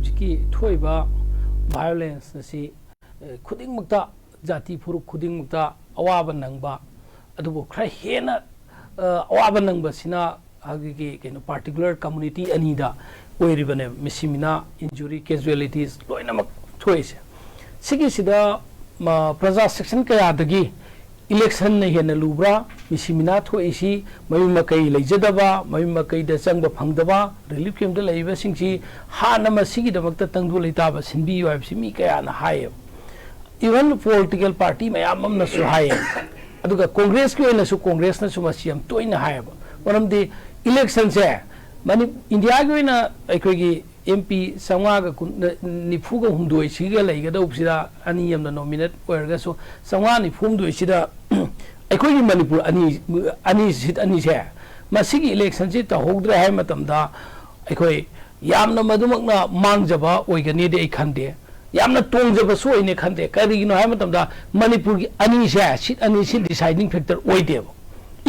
हौजिकी थोइबा violence नसी खुदिंगमक्ता जाति फुरुक खुदिंगमक्ता अवाब नंगबा अदुबो खरा हेना अवाब नंगबसिना हगिकी केनो particular community अनीदा ओइरिबने मिसिमिना injury casualties लोइनमक Thoise सिगिसिदा प्रजा सेक्शन कयादगी इलेक्शन ने हेन लुब्रा मिसिमिना थोइसी मयु मकई लेजदबा मयु मकई द चंगबा फंगदबा रिलीफ कैम्प द लेइबा सिंगसी हाना मसिगी दमक्ता तंगदु लेताबा सिनबी वाइबसी मी कयाना हाय इवन पॉलिटिकल पार्टी मयाम अमनसु हाय अदुगा कांग्रेस की ओइनसु कांग्रेस नसु मसियम तोइना हायबा मरमदि इलेक्शन से मानी इंडिया की ओइना अखोगी एमपी संवाग निफुगा हुमदोय सिगा लेगदौबसिदा अनि यमना नॉमिनेट ओइरगसु संवा निफुमदोय अखोगी मणिपुर अनि सीट अनि से मसिगी इलेक्शन से तहोगद्रे हाय मतमदा अखोई यामना मदुमकना मांगजबा ओइगनी दे खंदे यामना तोंगजबसु ओइने खंदे करिगिनो हाय मतमदा मणिपुर की अनि से सीट अनि से डिसाइडिंग फैक्टर ओइदेबो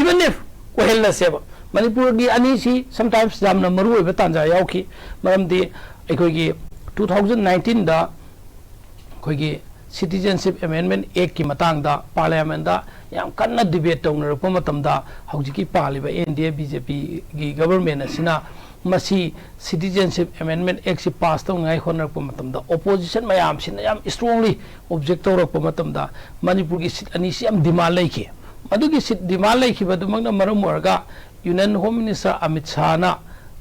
इवन इफ ओहेलसेबो मणिपुर की अनीसी समटाइम्स जामना मरु ओइबा तांजा याउखी मरमदि अखोगी 2019 दा अखोगी सिटीजनशिप अमेंडमेंट एक्ट की मतंगदा पार्लियामेंट दा याम कन्ना डिबेट तौनरप मतमदा हौजिकी पालिबा एनडीए बीजेपी की गवर्नमेंट असिना मसी सिटीजनशिप अमेंडमेंट एक्ट से पास तौनाय होनरप मतमदा ओपोजिशन मयाम सिना याम स्ट्रांगली ऑब्जेक्ट तौरप मतमदा मणिपुर की सीट अनीसी याम डिमांड लेखि मदुगी सीट डिमांड लेखि बदुमगना मरम ओरगा union home minister Amit Shah ना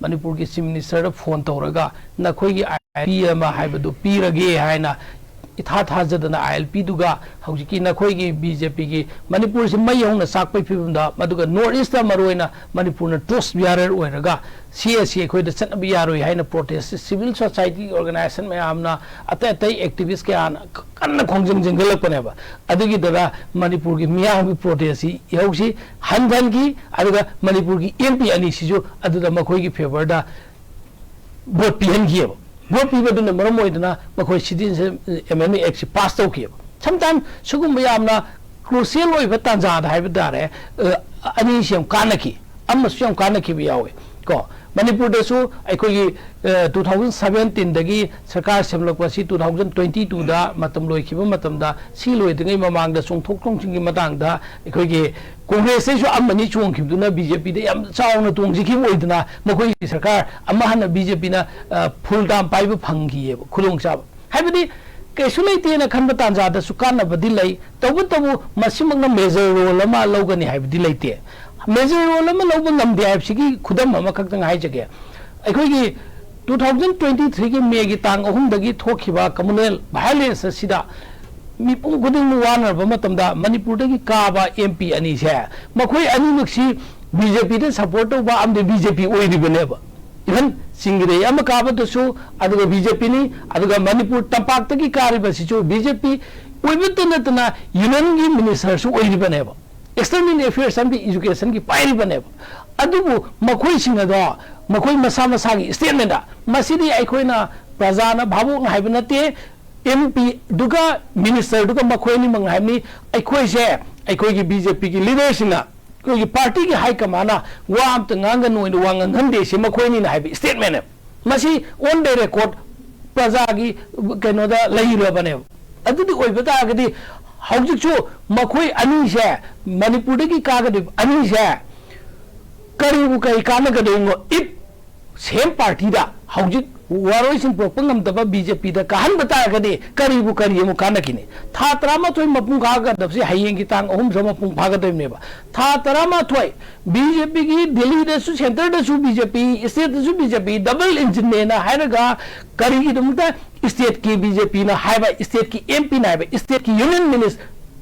मणिपुर की चीफ मिनिस्टर फोन तौरगा नखोई आईएलपी पीरगे हायना इथा थाजदना आईएलपी दुगा हौजिकी नखोई की बीजेपी की मणिपुर से मई होना साकपै फिबमदा मदुगा नॉर्थ ईस्ट मरोइना मणिपुर न टोस्ट बियारर ओइरगा सीएसी अखोइदा चनबि यारोइ हाइना प्रोटेस्ट सिविल सोसाइटी ऑर्गेनाइजेशन में आमना अतै अतै एक्टिविस्ट के आन कन्न खोंजंग जंगलपनेबा अदुगी दरा मणिपुर की मियाम की प्रोटेस्ट यौसी हनधन की अदुगा मणिपुर की एमपी अनी सिजु अदुदा मखोई की फेवर दा वोट पिहन कियब वोट पिबदुना मरम ओइदना मखोई सिटीजनशिप अमेंडमेंट एक्ट से पास तौकियब समटाइम सुगुम यामना क्रूशियल ओइबा तांजादा हाइबदारे अनी सियम कानकी अमसुयम कानकी बियावे को मणिपुर दसु अखोगी 2017 दगी सरकार सेमलकपसी 2022 दा मतम लोइखिबा मतमदा सी लोइदङै ममांगदा चोंथोक चोंचिंगी मतांगदा अखोगी कांग्रेस से अमनी चोंखिबदुना बीजेपी दे याम चावना तोंजिखि ओइदना मखोई सरकार अमहन बीजेपी ना फुल टाइम पाइबा फंगिए खुलोंगसाब हाइबदी कैसु लेतेना खनबा तांजादसु कानबदि लै तबु मसिमंगना मेजर रोल अमा लौगनी हाइबदी लेते मेजर रोल अमा लौब ngam दे हाइबसिगी खुदम अमा खक्तंग हाइजगे अखोगी 2023 की मे की तांग अहुम दगी थोखिबा कम्युनल वायलेंस सिदा मिपुंग खुदिंग वानरब मतमदा मणिपुर दगी काबा एमपी अनि से मखोई अनि मक्सी बीजेपी दे सपोर्ट तौबा आमदे बीजेपी ओइरिबनेबा इवन सिंगिरे अमा काबदसु अदुगा बीजेपी नि अदुगा मणिपुर तंपाक तगी कारिबसिचु बीजेपी ओइबतनतना यूनियन की मिनिस्टर सु ओइरिबनेबा एक्सटर्नल अफेयर्स की एजुकेशन की पाइरिबनेबा अदुबु मखोई सिंगदो मखोई मसा मसा की स्टेटमेंट मसिदी अखोइना प्रजाना भाबुक हाइब नते एमपी दुगा मिनिस्टर दुगा मखोई नि मंग हाइबनी अखोइ से अखोइ की बीजेपी की लीडर सिंगा कोई पार्टी की हाई कमाना वा अमत ngangan ओइन वांगन हंदे से मखोइ नि हाइब स्टेटमेंट मसी ऑन द रिकॉर्ड प्रजा की कनोदा लैरबने अदुदी ओइबता गदी हौजिकसु मखोई अनि से मणिपुर की कागदि अनि से करीबु कई कानगदेंगो इफ सेम पार्टी दा हौजिक वारोइसिन प्रोपंगमदबा बीजेपी दा कहन बतागदे करीबु करियमु कानकिने था तरामा थोय मपुंग कागदबसे हयेंगी तांग अहुम सम मपुंग फागदबनेबा था तरामा थोय बीजेपी की दिल्ली दसु सेंटर दसु बीजेपी स्टेट दसु बीजेपी डबल इंजन नेना हायरगा करीगी दमुता स्टेट की बीजेपी ना हायबा स्टेट की एमपी ना हायबा स्टेट की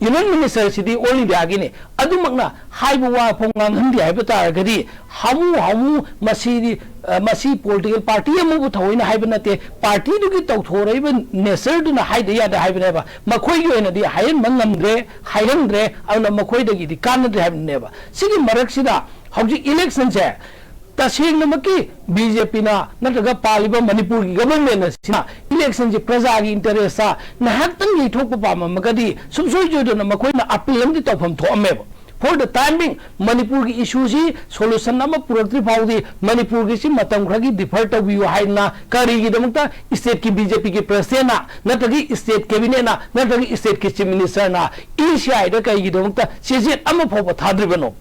union minister city all India की ने अदुमकना हाइबु वा फोंगांग हंदी हाइब तारगदी हमु मसी पॉलिटिकल पार्टी अमु थोइना हाइब नते पार्टी दुगी तौथोरैब नेचर दुना हाइद यादा हाइबनेबा मखोई ओइनदी हायन मंगमद्रे हायरंद्रे अन मखोई दगी दि कानद्रे हाइबनेबा सिगी मरक्सिदा हौजि इलेक्शन से तसेंगनमकी बीजेपी ना नत्रगा पालिबा मणिपुर की गवर्नमेंट सिना इलेक्शन से प्रजा की इंटरेस्ट सा नहतन की थोप पामगदी सुमसोय जोदन मखोइना appeal अमदि तौफम थोअमेबा for the timing Manipur ki issue si solution nama puratri paudi Manipur ki si matam khagi defer to view haina kari gi damta state ki BJP ki president na natagi state cabinet na natagi state ki chief minister na ECI da kai gi damta sejet ama phoba thadri bano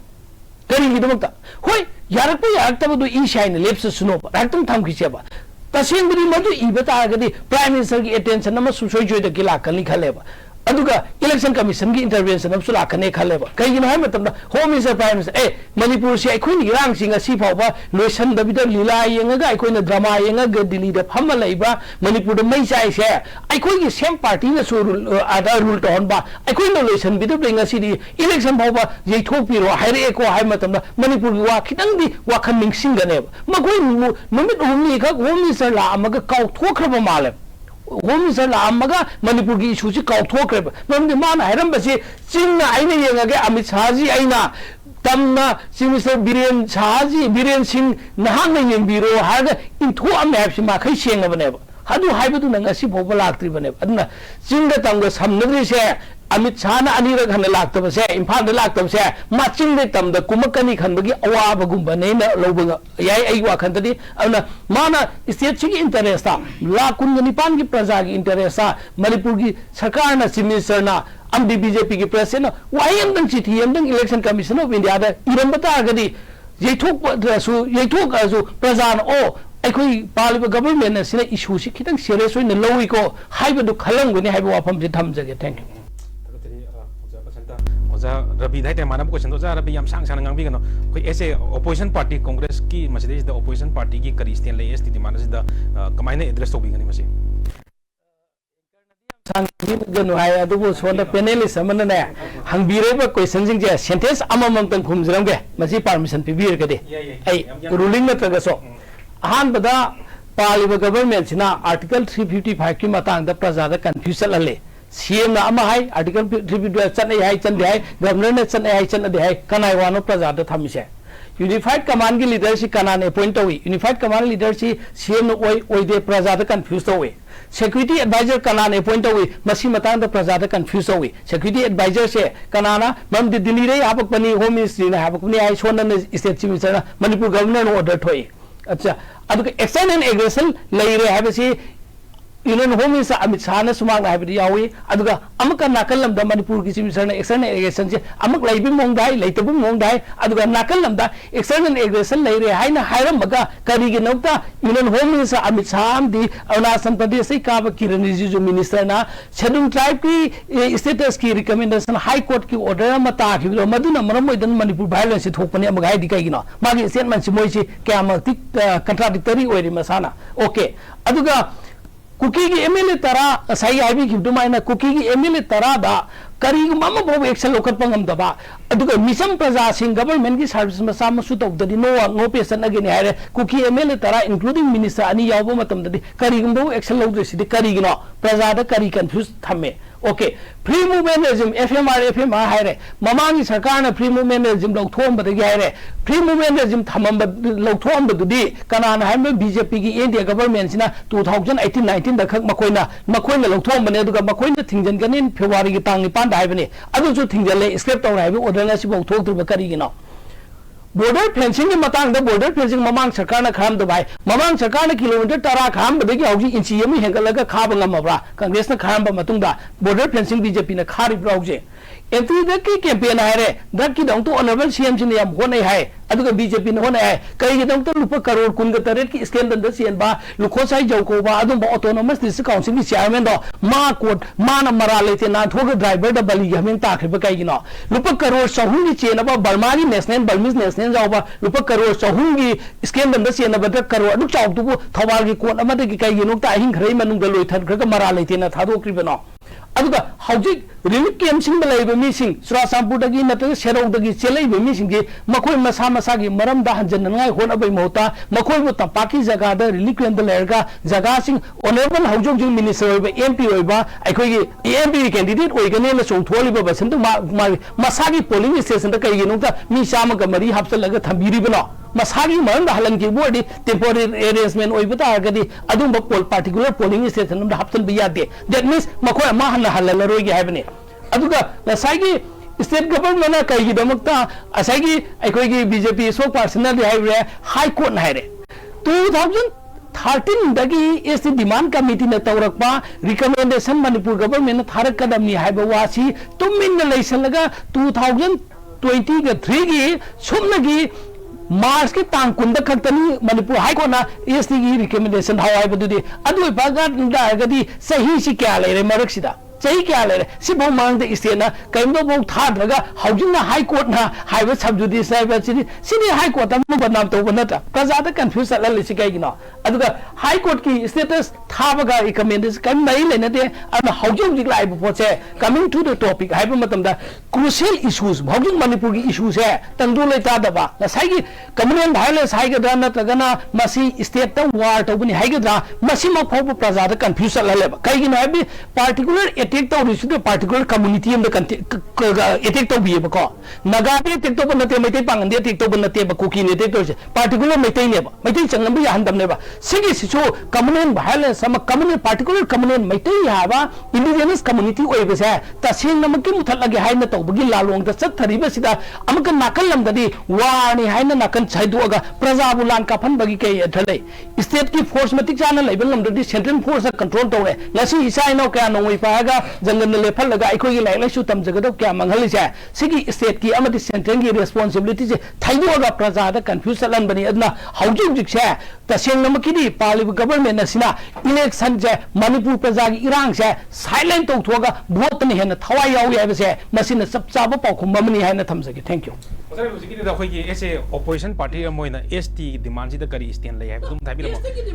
kari gi damta hoi yarak pa yarak ta do ECI ne lepsa suno ba raktam tham ki cheba taseng budi madu ibata ga di prime minister ki attention nama susoi joi da gila kali khaleba aduga election commission ki intervention of sula khane khaleba kai gi na matam da home minister prime minister manipur si aikoi ni rang singa si phawba loisan da bidar lila yenga ga aikoi na drama yenga ga delhi da phamma leiba manipur da mai sai se aikoi gi same party na so ada rule to hon ba aikoi no loisan bidar benga si di election phawba jei thok piro haire ko hai matam da manipur gi wa khitang di wa khan ning singa ne magoi numit umni ka home minister la amaga kau thokraba male home minister la amaga manipur ki issue si kau thokre namde man hairam basi chingna aina yenga ge amit saji aina tamna minister biren saji biren singh nahang na yengbiro haga intho am hab si ma khai senga bane hadu haibadu nanga si bhoba laktri bane adna chinga tamga samnagri se Amit Shah na anira khana lakta se imphal da lakta se matching de tam da kumakani khan bagi awa bagum bane na lobanga yai ai wa khan tadi ana mana state chi interest ta la kun ni pan ki praja ki interest ta Manipur ki sarkar na chief minister na amdi BJP ki president wa yam dang chithi yam dang election commission of India da iram bata gadi yaithok asu praja na o aikoi paliba government na sina issue si khitang serious oi na loi ko haibadu khalang gani haiba wafam je thamjage thank you Rabi dai te mana question doja Rabi yam sang sang ngang bi gano koi ऐसे opposition party congress की मसले the opposition party की करी stand ले ऐसे demand से the कमाइने address तो भी गनी मसे sang gano hai adu bo sonda panelist amana ne hangbire ba question jing je sentence amamam tang khumjram ge masi permission pibir ke de ai ruling na taga so han bada paliba government sina article 355 ki matang da praja da confusion alle CM na ama hai article 352 chan hai chan de hai governor ne chan hai chan de hai kanai wano praja da thamise unified command ki leader si kana ne appoint oi unified command leader si CM no oi de praja da confuse oi security advisor kana ne appoint oi masi matang da praja da confuse oi security advisor se kana na mam de delhi re hapak pani home ministry na hapak pani ai sona ne state chief minister na manipur governor no order thoi acha adu action and aggression lai re have si Union Home Minister Amit Shah na sumang na habidi yawi aduga amaka nakalam da Manipur ki chief minister na external aggression se amak laibi mong dai laitabu mong dai aduga nakalam da external aggression lai re haina hairam maga kari gi nokta Union Home Minister Amit Shah di Arunachal Pradesh sai ka ba Kiran Rijiju minister na scheduled tribe ki status ki recommendation high court ki order ma ta ki lo maduna maram moi dan Manipur violence thokpani amaga hai di kai gi no magi statement si moi si kyama tik contradictory oi ri masana okay aduga Kuki ki MLA tara sai IB ki dumaina kuki ki MLA tara da kari mama bo action lokat pangam daba aduga mission praja sing government ki service ma sama su tok dadi no patient again haire kuki MLA tara including minister ani yawbo matam dadi kari bo action log de sidi kari gino praja da kari confuse thame okay free movement regime FMR haire mamang sarkar na free movement regime log thom badagi haire free movement regime thamam log thom badudi kana na haime BJP ki India government sina 2018-19 da khak makoina log thom bane aduga makoina thingjan ganin February ki tang 9 da haibani adu chu thingjalle script tawra haibi order na sibo thok tur ba kari gino border fencing ki matang da border fencing mamang sarkar na kham da bai mamang sarkar na kilometer tara kham ba degi hauji inchi yami hengalaga khaba ngamabra congress na kham ba matung da border fencing BJP na khari brauje entry da ki campaign haire da ki dong to honorable CM sin yam honai hai aduga BJP na honai hai kai gi dong to lupa crore kun ga taret ki scandal da sian ba lukho sai jau ko ba adum ba autonomous district council ki chairman do ma court ma na marale te na thoga driver da bali yamin ta khre ba kai gi no lupa crore sahun gi chena ba Burmani national Burmese national jau ba lupa crore sahun gi scandal da sian ba da crore adu chau tu thawal gi court ama da gi kai gi nok ta hin khrei manung da loi than khre ga marale te na thadokri ba no aduga hauji relief camp sing balai mi sing Churachandpur dagi nata Serau dagi chelai mi sing ge makoi masa gi maram da hanjan ngai hona bai mota makoi bu tapaki jaga da relief camp da lerga jaga sing honorable haujong jing minister ba MP oi ba aikoi gi MP candidate oi gane na chong tholi ba basan masa gi polling station da kai gi nokta mi sama ga mari hapsal laga thambiri bano masagi maram da halan ki bodi temporary arrangement oi bata gadi adum ba particular polling station da hapsal bi yade that means makoi ma halal roi gi haibne aduga nasai gi state government कई असाई अखोई BJP spokesperson high court है 2013 S T demand committee ने तौरप recommendation Manipur government थारकदमनी वासी तुमिन लेसलगा 2023 की सुमनगी मार्च की तांग कुंद खतनी Manipur high court S T की रिकमेंडेशन हाइबदुदी अदु पागदी सही से क्या लेरे मरक्सिदा सही क्या ले सिर्फ मांग स्टेट कहीं थाद्रगा हाई कोर्ट ना सब जुडिस हाई कोर्ट बदनाम तब नत्र प्रजा कन्फ्यूज चल कहीं हाई कोर्ट की स्टेटस थाबगा रिकमेंडेशन कहीं मरी लेने हजिक लाइब पोचे coming to the topic crucial issues हजिक मनपुर की इशूज है तंदू लेतादब कम्युनल वायलेंस है नत्रगना स्टेट वार तौबनी है प्रजा कन्फ्यूज चल कहीं पार्टिकुलर अटैक तौर पार्टिकुलर कम्युनिटी अटैक तौबीबको नगादे अटैक तौब नते मैते पांगदे अटैक तौब नते कुकी ने अटैक तौर पार्टिकुलर मैतेनेब मैते चंगम याहनदमनेब सिगिसिसु communal violence communal particular communal Meitei हाबा इंडिजिनस कम्युनिटी ओइबसे तसेंगनमकि मुथलगे हाइना तौबगी लालोंग द चथरिबसिदा अमक नाकल लमगदी वानी हाइना नाकन छाइदोगा प्रजाबु लान काफनबगी के अथले स्टेट की फोर्स मतिक जाना लेबल लमददी सेंट्रल फोर्स कंट्रोल तौरे ngasi isaino kya nongoi paga jangan lephal laga ikoi lai lai su tamjagado kya manghali se sigi state ki amadi central ki responsibility se thaidoga praja da confuse lan bani adna haujuk jik se taseng namakidi pali government na sina election je manipur praja ki irang se silent to thoga vote ni hena thawai yawi ha se masina sab chaba paukhum mamni ha na thamjage thank you sir हुजिकी दा खोई एसे opposition party मोइना ST demand जी द करी stand ले तुम थाबी लो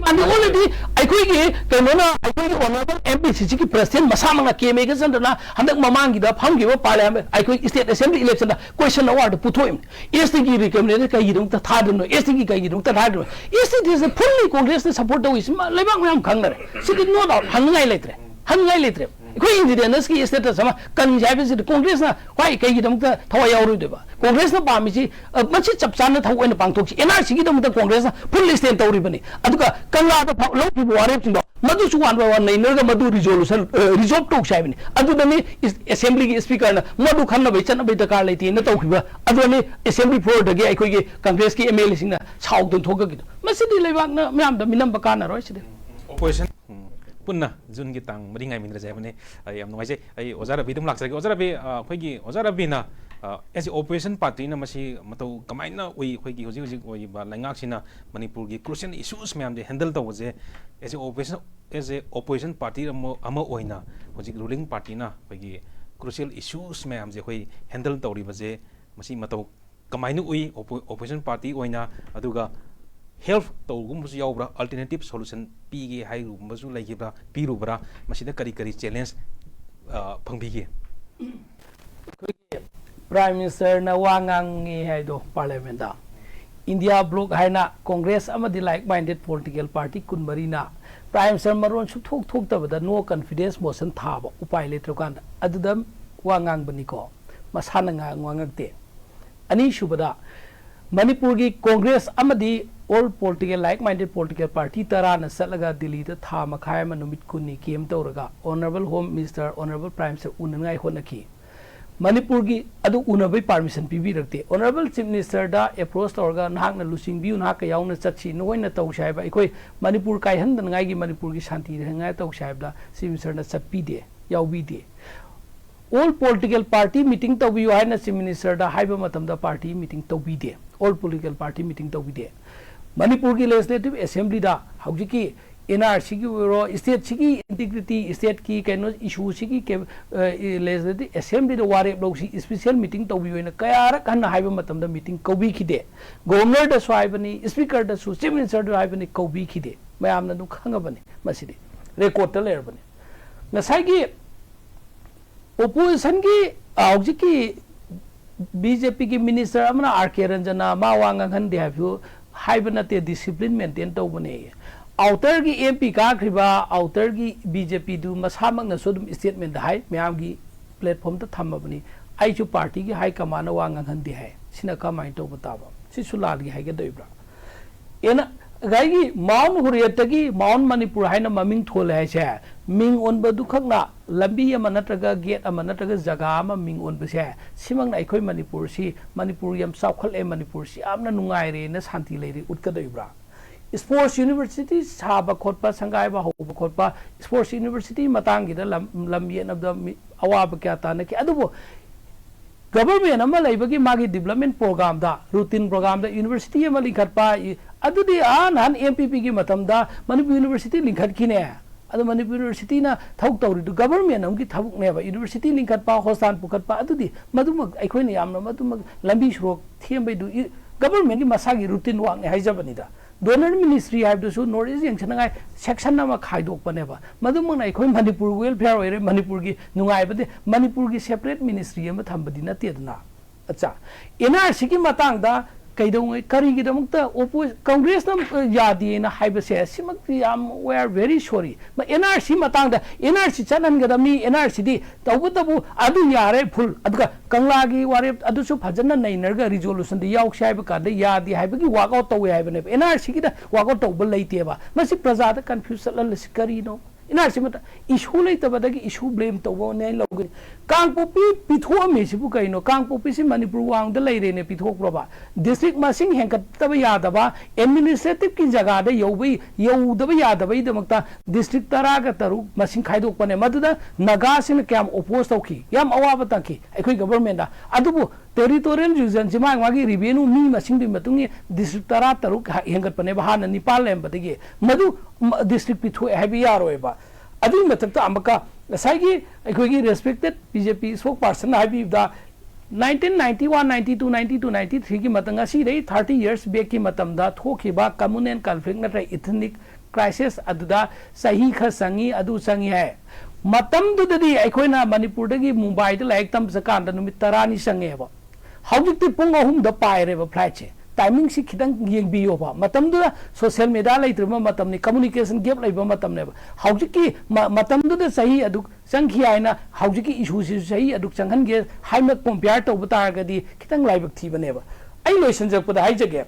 ऑलरेडी अखोई की कनोना अखोई ऑनरेबल एमपीसीसी की प्रेसिडेंट मसा मंगा केमे के संदना हंदक ममांग की दा फम की पार्लियामेंट अखोई स्टेट असेंबली इलेक्शन दा क्वेश्चन अवार्ड पुथोइम एसटी की रिकमेंडेशन कई दुम ता थादनो एसटी की कई दुम ता थादनो एसटी इज फुल्ली कांग्रेस ने सपोर्ट तो इस Lebang ma'am खंगरे city no doubt हंगाई लेत्रे कोई इंडिजिनस की स्टेटस हम कन जाबे कांग्रेस ना क्वाई कई दम ता थवा यावरुदेबा कांग्रेस ना पामिसी मछि चपचान थवन पांगथोक एनआरसी की दम ता कांग्रेस फुल स्टैंड तौरिबनी अदुका कंगा दा लोक वारे चिंदो मधु सुवान वन नैनरगा मधु रिजोल्यूशन रिजॉल्व टोक साइबनी अदुदनी असेंबली की स्पीकर ना मधु खन्न बे चन बे दरकार लेती न तौखिबा अदुनी असेंबली फ्लोर दगे अखोई की कांग्रेस की एमएलए सिंगना साउदन थोगगी मसिदी लेबाक ना म्याम दा मिनम बकाना रोय सिदे ओपोजिशन पुन्ना जुन की तांग मरिंगाई मिंद्र जायबने याम नोइसे आई ओजार रबी तुम लाक्सगे ओजार रबी खोगी ओजार रबी ना एसे ओपोजिशन पार्टी ना मसी मतौ कमाइना ओइ खोगी होजि होजि ओइ बा लंगाक सिना मणिपुर की क्रूशियल इश्यूज मैम दे हैंडल तवजे एसे ओपोजिशन पार्टी अमा ओइना होजि रूलिंग पार्टी ना खोगी क्रूशियल इश्यूज मैम जे खोई हैंडल तौरिबजे मसी मतौ कमाइना ओइ ओपोजिशन पार्टी ओइना अदुगा हेल्प तौगुम्बसु यावब्रा अल्टरनेटिव सॉल्यूशन पीगे हाइगुम्बसु लैगिब्रा पीरुब्रा मसिदा करी करी चैलेंज फंगबिगे प्राइम मिनिस्टर ना वांगांगी हाइदो पार्लियामेंट दा इंडिया ब्लॉक हाइना कांग्रेस अमदि लाइक माइंडेड पॉलिटिकल पार्टी कुनमरीना प्राइम मिनिस्टर मरोन सुथोक थोकतबदा नो कॉन्फिडेंस मोशन थाबा उपाय लेत्रकान अदुदा वांगांग बनिको मसाना वांगते अनि सुबदा मणिपुर की कांग्रेस अमदि all political like minded political party तरा न सलगा दिल्ली दा था मखाय म नुमित कुन्नी केम तौरगा honourable home minister honourable prime minister उननाय होनकी मणिपुर की अदु उनबई परमिशन पीबी रखते ऑनरेबल चीफ मिनिस्टर दा अप्रोच तौरगा नाहक न लुसिंग बिउ नाहक याउन चची नोइना तौसायबा अखोई मणिपुर कायहंदनगाई की मणिपुर की शांति रहंगाय तौसायबदा चीफ मिनिस्टर न चप्पीदे याउबीदे ऑल पॉलिटिकल पार्टी मीटिंग तौबियो हाइना चीफ मिनिस्टर दा हाइबा मतमदा पार्टी मीटिंग तौबीदे ऑल पॉलिटिकल पार्टी मीटिंग तौबीदे मणिपुर की लेजिस्लेटिव असेंबली दा हौजिकी एनआरसी की रो स्टेट की इंटीग्रिटी स्टेट की कैनो इशू की लेजिस्लेटिव असेंबली दा वारे लोसी स्पेशल मीटिंग तौबियोना कयार कन हाइबा मतमदा मीटिंग कौबी खिदे गवर्नर दा स्वाइबनी स्पीकर दा सु चीफ मिनिस्टर दा हाइबनी कौबी खिदे मयामना नु खंगबनी मसिदे रिकॉर्ड ता लेरबनी नसाई ओपोजिशन की हौजिकी बीजेपी की मिनिस्टर अमना आरके रंजना मा वांगन देहाफु हाइब नते डिसिप्लिन मेंटेन तौबने आउटर की एमपी काख्रिबा आउटर की बीजेपी दु मसामक न सोदुम स्टेटमेंट हाई म्याम की प्लेटफॉर्म त थमबनी आइचु पार्टी की हाई कमान वांगन दे है सिना कमाइन तो बताबा सिसु लाल की हाई के दोइब्रा एना गाइगी माउंट हुरियतगी माउंट मणिपुर हाइना ममिंग थोले हाइसे मिंग ओनबा दुखकना लंबी अमा नत्रगा गेट अमा नत्रगा जगह अमा मिंग ओनबसे सिमंगना अखोय मणिपुर सी मणिपुर यम साउखले मणिपुर सी आमना नुंगाइरे न शांति लेरि उटकदैब्रा स्पोर्ट्स यूनिवर्सिटी साब खोटपा संगाइबा होबा खोटपा स्पोर्ट्स यूनिवर्सिटी मतंगिदा लंबी नबदा अवाब क्या ताने कि अदुबो गवर्नमेंट अमा लैबगी मागी डेवलपमेंट प्रोग्राम दा रूटीन प्रोग्राम दा यूनिवर्सिटी अमा लिंखटपा अदुदी नान एमपीपी की मतमदा मणिपुर यूनिवर्सिटी लिंखटकिने अदु मणिपुर यूनिवर्सिटी ना थौक तौरिदु गवर्नमेंट अमगी थबुकनेबा यूनिवर्सिटी लिंखटपा हॉस्टान पुखटपा अदुदी मदुमक अखोयने यामना मदुमक लंबी सुरोक थेमबैदु गवर्नमेंट की मसागी रूटीन वांगने हाइजबनिदा डोनर मिनिस्ट्री हाइबदसु नॉर्थ ईस्ट यंगसनगाय सेक्शन नमा खाइदोकपनेबा मदुमना अखोय मणिपुर वेलफेयर ओइरे मणिपुर की नुंगाइबदे मणिपुर की सेपरेट मिनिस्ट्री अमा थंबदि नतेदना अच्छा एनआरसी की मतंगदा कईदोंगे करीगिदमक्ता ओपोज कांग्रेस ना यादीना हाइबसे सिमक याम we are very sorry NRC मतंगदा एनआरसी चननगदमी एनआरसी दी तौबतबु अदु यारे फुल अदुगा कंगलागी वारे अदुसु फजन नैनरगा रिजोल्यूशन दी याउक्स हाइब कादे यादी हाइबगी वाकआउट तौवे हाइबने एनआरसी की वाकआउट तौब लैतेबा मसी प्रजादा कंफ्यूज चललस करीनो एनआरसी मत इशू लेतबदगी इशू ब्लेम तौबो ने लौगे कांगपोपी पिथो मेसिबु कइनो कांगपोपी से मणिपुर वांगदा लैरेने पिथोक्रोबा डिस्ट्रिक्ट मसिंग हेंकतब यादबा एडमिनिस्ट्रेटिव की जगह दे यौदब यादबई दमक्ता डिस्ट्रिक्ट तरागा तरु मसिंग खाइदोकपने मदुदा नगासिन क्याम ओपोज तौखी याम अवाब तंखी अखोय गवर्नमेंट दा अदुबु टेरिटोरियल रीजन सिमा मागी रिवेन्यू मी मसिंग दि मतुंगी डिस्ट्रिक्ट तरा तरु हेंगतपने हाना निपाल लेंबदगी मदु डिस्ट्रिक्ट पिथो हैबी यारोयबा अदुई मतक्ता अमका साइगी अखोयगी रेस्पेक्टेड बीजेपी स्पोक पर्सन हाइबीदा 1991 92 92 93 की मतंग असी रे 30 इयर्स बैक की मतमदा थोखिबा कम्युनल कॉन्फ्लिक्ट नत्र इथनिक क्राइसिस अदुदा सही ख संगी अदु संगी है मतम दुददी अखोयना मणिपुर दगी मुंबई द लाइक तम सकांद नुमित 30 संगेबा हौजिकति पुंग अहुम द पाइरेबा फ्लाइट से टाइमिंग से खिदंग येंबियोबा मतमदुदा सोशल मीडिया लेत्रबा मतमनि कम्युनिकेशन गैप लेबा मतमनेबा हौजिकि मतमदुदा सही अदु संखि आइना हौजिकि इशू से सही अदु संघनगे हाइमक कंपेयर तौबा तारगदी खिदंग लाइबक थीबनेबा आई लोइसन जकपदा हाइजगे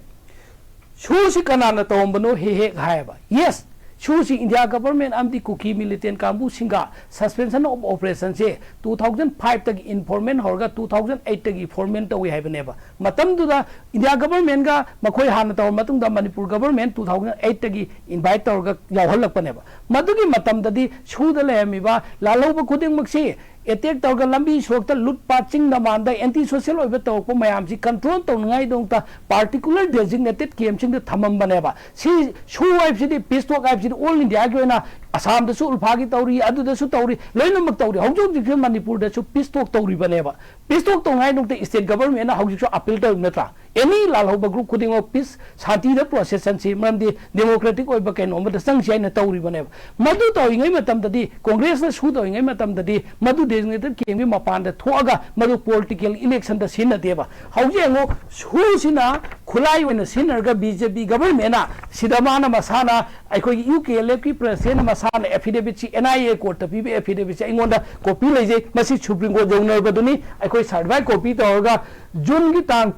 शूसी कनाना तोंबनो हे हायबा यस शूसी इंडिया गवर्नमेंट अमदी कुकी मिलिटेंट कांबू सिंगा सस्पेंशन ऑफ ऑपरेशन से 2005 तक इन्फॉर्मेंट होगा 2008 तक फॉर्मेंट तौई हाइबनेबा मतमदुदा इंडिया गवर्नमेंट गा मखोय हाना तौर मतुंगदा मणिपुर गवर्नमेंट 2008 तक इनवाइट तौरगा यावहलकपनेबा मदुगी मतमददी शूदा लेमिबा लालौबा खुदिंगमक्सी एटेक तौरगा लंबी सोकता लुटपाट चिंग नमानदा एंटी सोशल ओइबा तौरपा मयामसी कंट्रोल तौनगाई दोंता पार्टिकुलर डेजिग्नेटेड केम चिंग द थममबनेबा सी शू वाइबसिदी पिस्टोक आइबसिदी ऑल इंडिया की ओइना असम दसु उल्फागी तौरी अदुदसु तौरी लोइनमक तौरी हौजोक जिक मणिपुर दसु पिस्टोक तौरी बनेबा पिस्टोक तौंगाई दोंता स्टेट गवर्नमेंट हौजिक अपील तौर नत्रा एनी लालहौबा ग्रुप खुदिंग ऑफ पीस शांति द प्रोसेस संसी मरमदी डेमोक्रेटिक ओइबा कैनो मद संगसी आइना तौरी बनेबा मदु तौइङै मतमददी कांग्रेस न शू तौइङै मतमददी मदु डेजिग्नेटेड केमि मपान द थोगा मदु पॉलिटिकल इलेक्शन द सिनदेबा हौजेंगो शू सिना खुलाई ओइना सिनरगा बीजेपी गवर्नमेंट ना सिदमाना मसाना अखोई यूकेएलएफ की प्रेसिडेंट मसाना एफिडेविट सी एनआईए कोर्ट पीबे एफिडेविट सी इंगोंदा कॉपी लेजे मसी सुप्रीम कोर्ट जौनरबदुनी अखोई सर्टिफाइड कॉपी तौरगा जून की तांग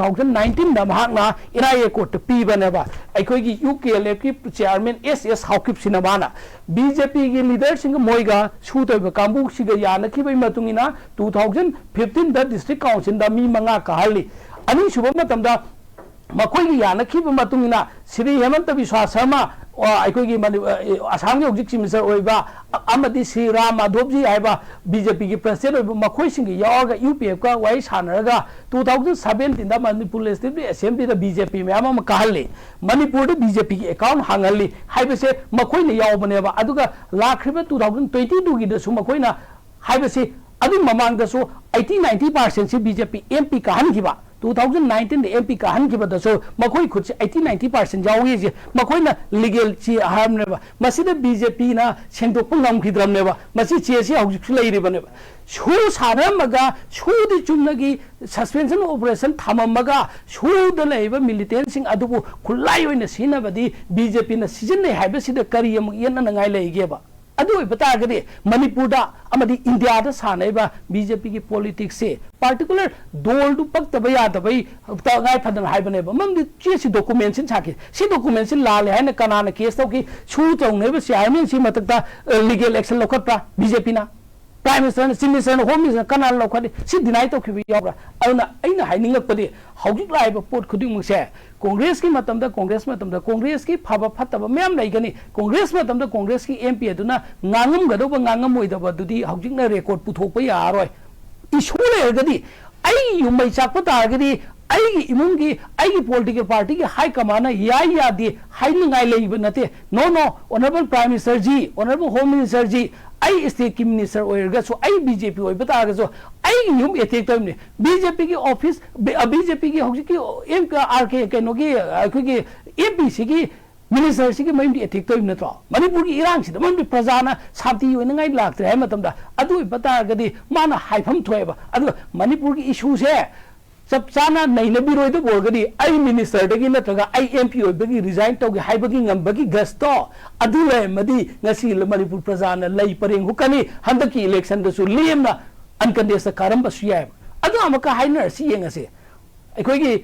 2019 दा महाकना एनआईए कोर्ट पीबनेबा अखोई यूकेएलएफ की चेयरमैन एसएस हाउकिप सिनमाना बीजेपी की लीडर सिंह मोइगा सुतोब कांबू सिगा यानखिबै मतुंगिना 2015 दा डिस्ट्रिक्ट काउंसिल दा मी मंगा कहली अनि सुबह मतमदा मखोई यानखिब मतुंगिना श्री हेमंत बिश्वा शर्मा अखोई असम के चीफ मिनिस्टर ओइबा अमदी श्री राम माधव जी आइबा बीजेपी की प्रेसिडेंट ओइबा मखोई सिंग यावगा यूपीएफ का वाई सानरगा 2017 दा मणिपुर लेजिस्लेटिव असेंबली दा बीजेपी मैम अमा कहली मणिपुर दा बीजेपी की अकाउंट हांगली हाइबसे मखोई ने यावबनेबा अदुगा लाखरिबा 2022 की दसु मखोई ना हाइबसे अदु ममांग दसु 80-90% से बीजेपी एमपी कहनखिबा 2019 द एमपी कहनखिबदसु मखोई खुद 80-90% जाउगे जे मखोई ना लीगल ची हामनेबा मसिद बीजेपी ना सेंदोक ngमखिद्रमनेबा मसि चेसी हौजिक लैरिबनेबा शू सारमगा शूदी चुमनगी सस्पेंशन ऑपरेशन थममगा शूद लेबा मिलिटेंट सिंग अदुबु खुलाई ओइना सिनबदी बीजेपी ना सिजन नै हाइबसिद करी यम येन नंगाई लेगेबा अदु बतागदे मणिपुर दा अमदी इंडिया दा सानेबा बीजेपी की पॉलिटिक्स से पार्टिकुलर दोल दु पक्तबा यादबई गाय फदन हाइबनेबा ममदि चेसी डॉक्यूमेंट्स छाके सी डॉक्यूमेंट्स लाले है न कनाना केस तो की छू चौनेबा chairman C मतकता legal action लखत्रा BJP ना prime minister chief minister home minister कना लखदे सी डिनाई तो खिबि याब्रा अना अइना हाइनिंगपदि हौजिक लाइबा पोट खुदिंग मुसे कांग्रेस की मतमदा कांग्रेस की फाबा फतबा मैम लाइगनी कांग्रेस मतमदा कांग्रेस की एमपी अदुना nganगम गदोबा nganगम ओइदबा दुदी हौजिकना रेकॉर्ड पुथोकपा यारोय इशू लेगदी आई युमै चाकपा तागदी आई इमुंगी आई पॉलिटिकल पार्टी की हाई कमान यादे हाइनंगाई लेइब नते नो ऑनरेबल प्राइम मिनिस्टर जी ऑनरेबल होम मिनिस्टर जी आई स्टेट की मिनिस्टर ओइरगसो आई बीजेपी ओइब तागसो आई युम एटेक तमने बीजेपी की ऑफिस बीजेपी की हौजिक की एम आर के केनोगी अखोगी एपीसी की मिनिस्टर से मयम एटेक तम नत्रो मणिपुर की इरांग से मम प्रजाना साथी होइनगाई लाक्त्रे है मतमदा अदु बतागदी माना हाइफम थोएबा अदु मणिपुर की इशू से सब चाना नैनबिरोइद बोरगदी आई मिनिस्टर दगी नत्रगा आई एमपी ओइबगी रिजाइन तौगे हाइबगी ngambagi गस्तो अदु लेमदी ngasi मणिपुर प्रजाना लई परेंग हुकनी हंदकी इलेक्शन दसु लेमना अनकंडेस कारम बसुयाय अदु अमका हाइनर सी यंगसे अखोगी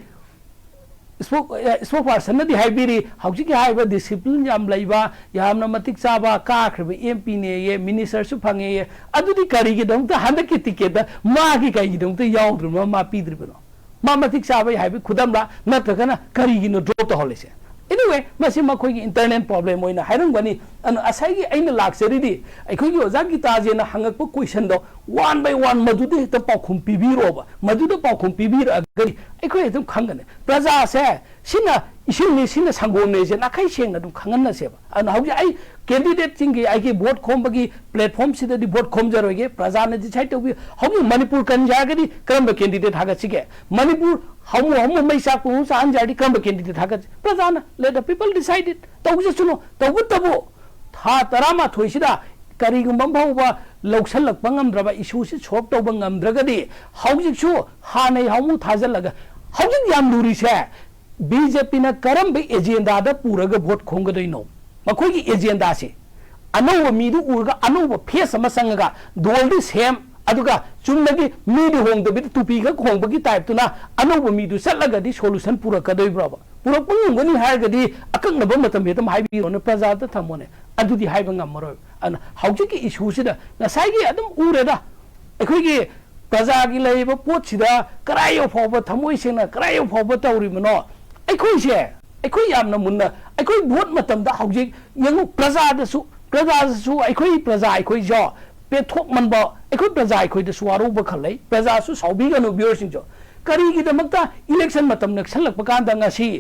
स्पोक पर्सन नदी हाइबिरी हौजिक हाइबा डिसिप्लिन याम लैबा यामना मतिक चाबा काख्रबे एमपी ने ये मिनिस्टर सु फंगे ये अदुदी करिगे दंत हंदकी टिकेट मागी कई दंत याउद्रम मा पीद्रिबनो मा मतिक चाबा हाइबे खुदमला नत्रगना करिगिनो ड्रॉप तो होलेसे एनीवे मसी मखोगी इंटरनेट प्रॉब्लम होइना हाइरंगनी अन असाइगी अइन लाक्सरीदी अखोगी ओजागी ताजेना हंगकप क्वेश्चन दो वन बाय वन मदुदे त पाखुम पिबिरोबा मदुदे पाखुम पिबिर अगरी अखोई एकदम खंगने प्रजा से सिना इसिनी सिना संगोमने से नाखै सेंग दum खंगन सेबा अन हौजी आई कैंडिडेट सिंगी आई के वोट खोमबगी प्लेटफॉर्म सिददी वोट खोमजरोगे प्रजा ने डिसाइड तौबी हौजी मणिपुर कंजागदी करम कैंडिडेट हागा सिगे मणिपुर हम मैसा को सान जाडी करम कैंडिडेट हागा प्रजा ने लेट द पीपल डिसाइडेड तौजे सुनो तौगु तबो था तरामा थोइसिदा करिगुम भावबा लौसलक पंगमद्रबा इशू से सोप तौब ngamद्रगदी हौजिकसु हानै हमु थाजलगा हौजिक याम लुरिसे बीजेपी ना करम एजेंडा दा पूरग वोट खोंगदइनो मखोगी एजेंडा से अनौब मीदु उरगा अनौब फेस अमा संगगा दोलदि सेम अदुगा चुम्नगी मीदु होंगदबि टुपीगा खोंगबगी टाइप तुना अनौब मीदु चलगदी सोल्यूशन पुरकदइब्राबा पुरकपुंगनी हारगदी अकंगब मतम हेतम हाइबिरोने प्रजादा थमोने अदुदी हाइबा ngamमरोय अन हौजिकी इशू सिदा नसाइगी अदम उरेदा अखोगी प्रजागी लेबा पोटसिदा करायो फावबा थमोय सेना करायो फावबा तौरिमनो अखोइसे अखोई यामना मुन्ना अखोई वोट मतमदा हौजिक यंगु प्रजासु अखोई प्रजा अखोई जो पेथोक मनबा अखोई प्रजा अखोई दसु वारोब खलै प्रजासु साउबिगनु व्यूअर्सिंग जो करिगी दमक्ता इलेक्शन मतम नक्सलक पकांदा ngasi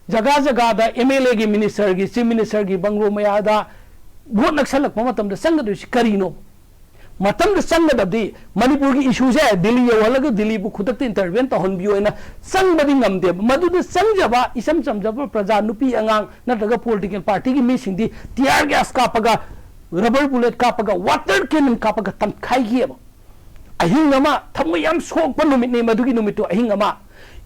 जगह जगह दा एमएलए की मिनिस्टर की चीफ मिनिस्टर की बंगलो मयादा वोट नक्सलक मतम संगदुसि करिनो मतम संगदबदी मणिपुर की इशू से दिल्ली यौहलग दिल्ली बु खुदक इंटरवेन तहनबियोना संगबदी ngamde मदुद संगजबा इसम समजब प्रजा नुपी अंगांग नत्रगा पॉलिटिकल पार्टी की मीसिंगदी टीआर गैस कापगा रबर बुलेट कापगा वाटर कैनन कापगा तमखाइगियब अहिंगमा थमो याम सोकप नुमितने मदुगी नुमितो अहिंगमा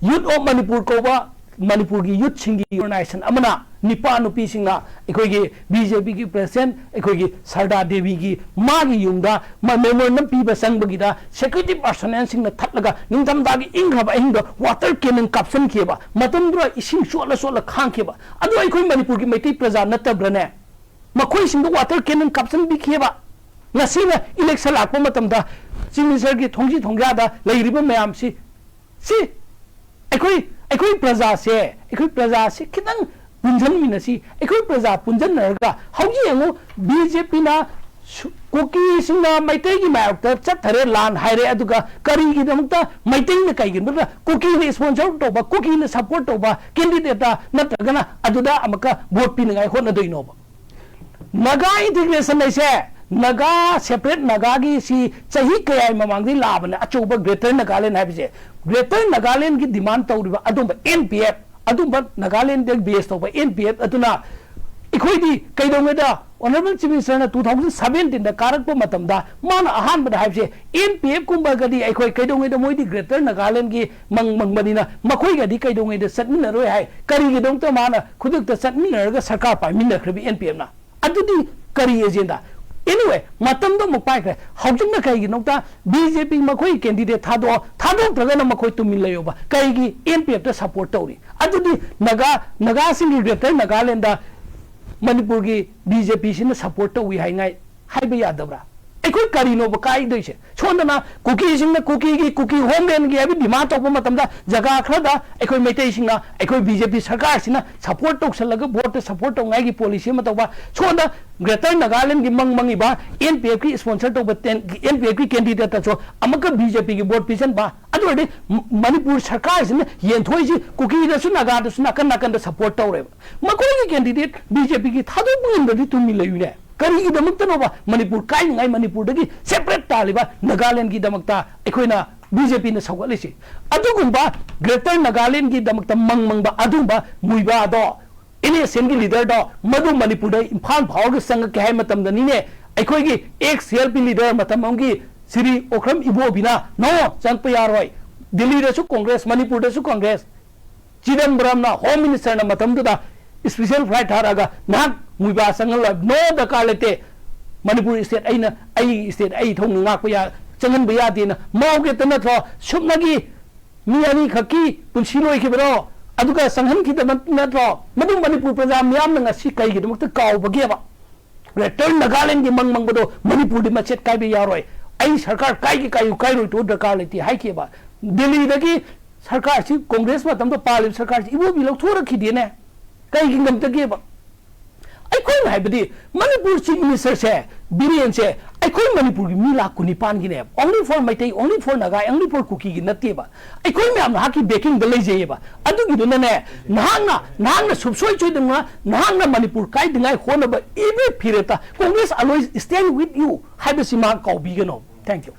यूथ ऑफ मणिपुर कोबा मणिपुर की यूथ सिंगी ऑर्गेनाइजेशन अमना निपा नुपी सिंगा अखोगी बीजेपी की प्रेसिडेंट अखोगी सरदा देवी की मागी युंदा मेमोरेंडम पीबा संगबगीदा सिक्योरिटी पर्सनल सिंग थटलगा निंगथमदागी इंग्रब अहिंग वाटर कैनन काप्सन केबा मतमद्रा इसिंग सोला सोला खांखेबा अदो अखोई मणिपुर की मैती प्रजा नतब्रने मखोई सिंग वाटर कैनन काप्सन बिखेबा ngasiना इलेक्शन लाखपा मतमदा चीफ मिनिस्टर की थोंजी थोंगादा लेरिबा मयाम सी अखोई प्रजा से खितंग पुंजन मिनसी अखोई प्रजा पुंजन नरगा हौजी यंगो बीजेपी ना कोकी सिंना मैतै की मायक चथरे लान हाइरे अदुगा करी की दमता मैतै न कइगिन बदा कोकी ने स्पॉन्सर तोबा कोकी ने सपोर्ट तोबा कैंडिडेट नत्रगना अदुदा अमका वोट पिनगाय होना दोइनोबा नगा इंटीग्रेशन नैसे नगा सेपरेट नगा की सी सही कया ममांगदी लाबने अचौबा ग्रेटर नागालैंड हाइबसे ग्रेटर नागालैंड की डिमांड तौरिबा अदुबा एनपीएफ अदुबा नागालैंड दे बेस तौबा एनपीएफ अदुना इखोइदी कैदोंगेदा ऑनरेबल चीफ मिनिस्टर ना 2017 दा कारकपा मतमदा मान अहान बदा हाइबसे एनपीएफ कुंबा गदी इखोइ कैदोंगेदा मोइदी ग्रेटर नागालैंड की मंगमदिना मखोइ गदी कैदोंगेदा सटमिनरोय हाय करिगे दोंता माना खुदुक त सटमिनरगा सरकार पाइमिनखरबी एनपीएफ ना अदुदी करी agenda anyway matam do mok pai kre haujung na kai gi nokta BJP makhoi candidate thado tragana makhoi tumin layo ba kai gi NPF ta support tawri adudi naga sing greater Nagaland da Manipur gi BJP sin support tawi hai ngai hai ba yadabra ekoi karino ba kai doi se chondana cookie sing na cookie gi homeland gi abi demand to matam da jaga khra da ekoi metai sing na ekoi BJP sarkar sina support to salaga vote support to ngai gi policy ma to ba chonda greater Nagaland gi mangi ba NPF ki sponsor to ba NPF ki candidate ta so amaka BJP gi vote pisan ba adu de Manipur sarkar sina yen thoi ji cookie da su naga da su nakan da support to re makoi gi candidate BJP gi thadu bungin da tumi layu ne kari idamukta no ba Manipur kai ngai Manipur dagi separate taliba Nagaland gi damakta ekoina BJP na sawali si adugumba greater Nagaland gi damakta mang ba adumba muiba do ini assembly leader do madu Manipur da imphal phawr gi sang ke hai matam da ni ne ekoi gi ex CLP leader matam gi Sri Okram Ibo bina no chang pa yaroi Delhi da su Congress Manipur da su Congress Chidambaram na home minister na matam da special flight haraga na muiba sangal no da kalete Manipur state ai state ai thong ngak pa ya changan ba ya dina mauge tana tho sumnagi mi ani khaki punsi loi ki bro aduga sanghan ki da na tho madu Manipur praja myam na si kai gi dum ta kaw ba ge ba return Nagaland gi mang bodo Manipur di machet kai bi yaroi ai sarkar kai roi to da kalete hai ke ba Delhi da gi sarkar si Congress ma tam to parliament sarkar si ibo bi lok thora ki dine kai gi ngam ta ge ba aikoi na haibadi Manipur chief minister se Birian se aikoi Manipur gi mila kuni pan gi ne only for Maitai only for Naga only for Kuki gi natte ba aikoi me am haki backing da leje ba adu gi duna ne nahang subsoi choi danga nahang Manipur kai dingai khona ba ibe phireta Congress always stand with you haibasi ma kau bi gano thank you